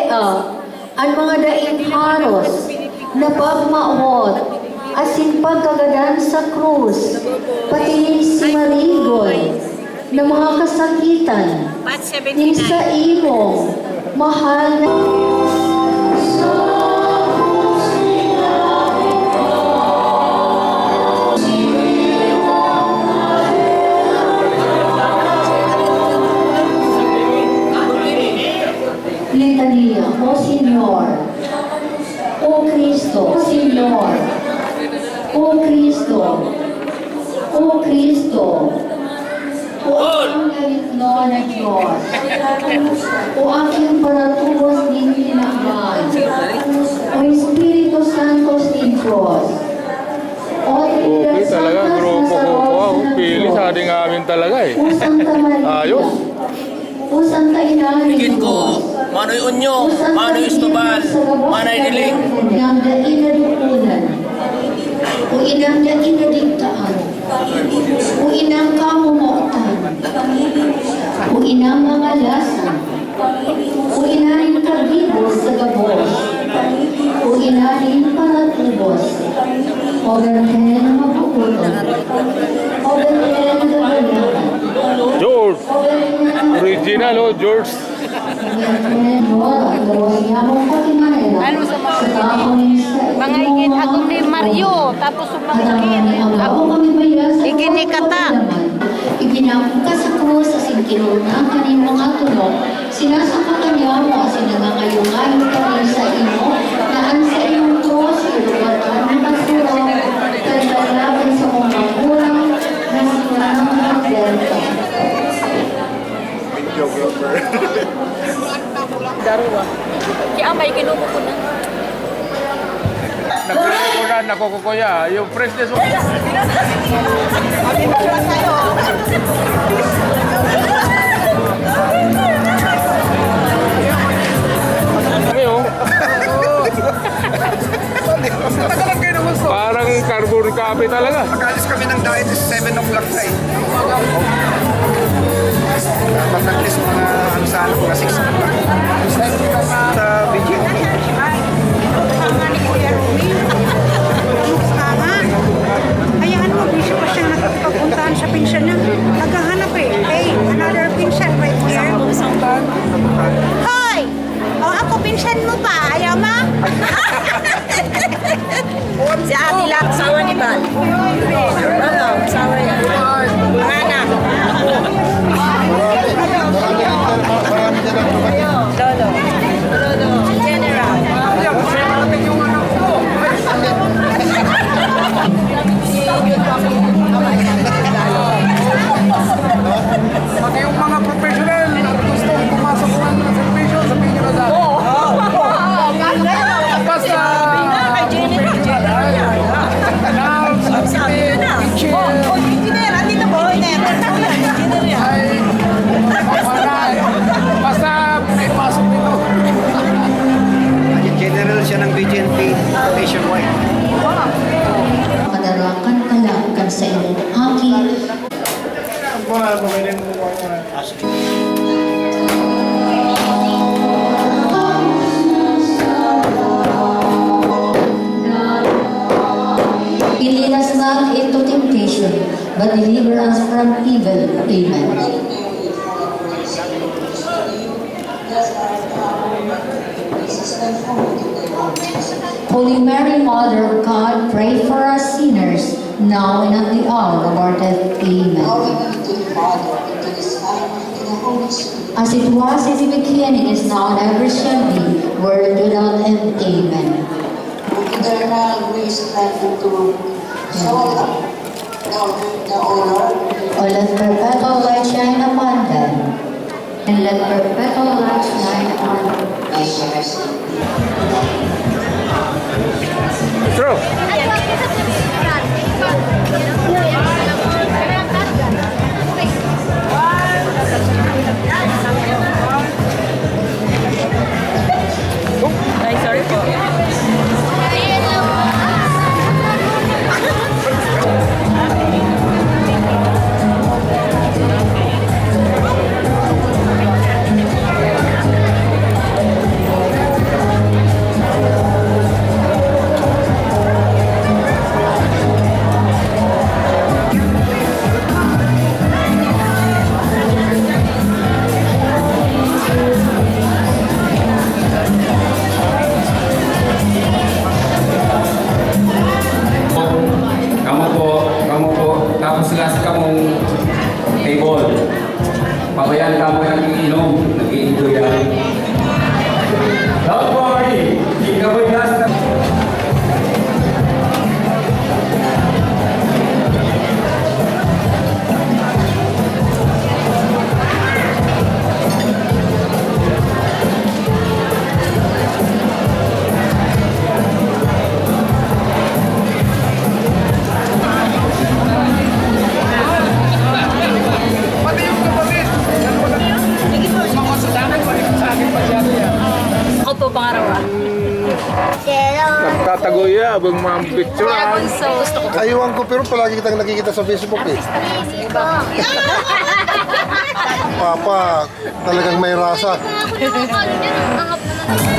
ang mga daing haros na pagmaot asin pagkagadan sa krus, pati si Marigoy na mga kasakitan ni sa imong mahal na litania, O Señor, O Cristo, O Señor, O Cristo, O Cristo, O ang galitno na Diyos, O aking paratubos din tinakman, O Espiritu Santo din Diyos, O Okay talaga, grupo ko po. Pili sa ating amin talaga eh. O Santa Maria, Ayos. O Santa Ina ni Higit ko, Manoy Unyo, Manoy Estobal, Manoy Diling. Inamdain na dukunan, o inamdain na digtaan, o inang kamumautan, o inang mga lasan, o inanin kabibos sa gabos, o inanin paratubos, o ganhen na mapukuton, o ganhen na gagalakan, George. o ganhen na Original, oh, George. Ano sa mga igin ako ni Mario, tapos sumangkin ako igin ni Kata. Iginamka sa krus sa singkinunan kanin mga tulong, sinasakatan niya mo kasi nangangayungan kami sa imo, naan sa iyong krus, ilugatan ng basura, kagalaban sa mga kurang, na sinanang magdenta. Darwa. Kaya may kinuko ko na. Nagkukunan, nakukukuya. Yung freshness mo. Kami oh. Parang carbon copy talaga. Pag-alis kami ng diet is 7 o'clock na eh. Dapat at least mga mga 6 o'clock. Sa BGN. Hayaan mo, busy pa siya nakapagpuntahan sa pinsyan niya. Naghahanap eh. Hey, another pinsyan right here. Hoy! O ako, pinsyan mo pa. Ayaw ma? Si Ate Lak, sawa ni Bal. Ano, sawa niya. Mana? Lolo. Lolo. General. Pati yung mga professional gusto pumasok ng servisyo, sabihin nyo na sa akin. Basta basta may pasok dito. General siya ng BGNP nationwide. Kadarakan kalangkan sa iyong aki. Lead us not into temptation, but deliver us from evil. Amen. Holy Mary, Mother of God, pray for us sinners, now and at the hour of our death. Amen. As it was in the beginning, is now, and ever shall be, world without end. Amen. Eternal grace granted to soul, the honor. O let perpetual light shine upon them, and let perpetual light shine upon them. True. Ay, sorry po. Pati yung kapatid. Mga sa akin, sa akin masyado yan. Ako po pangarawa. Nagtatagoy abang mga picture. So, gusto ko. Aywan ko pero palagi kitang nakikita sa Facebook eh. Papa, talagang may rasa. Ako yung ano dyan, ang angap naman.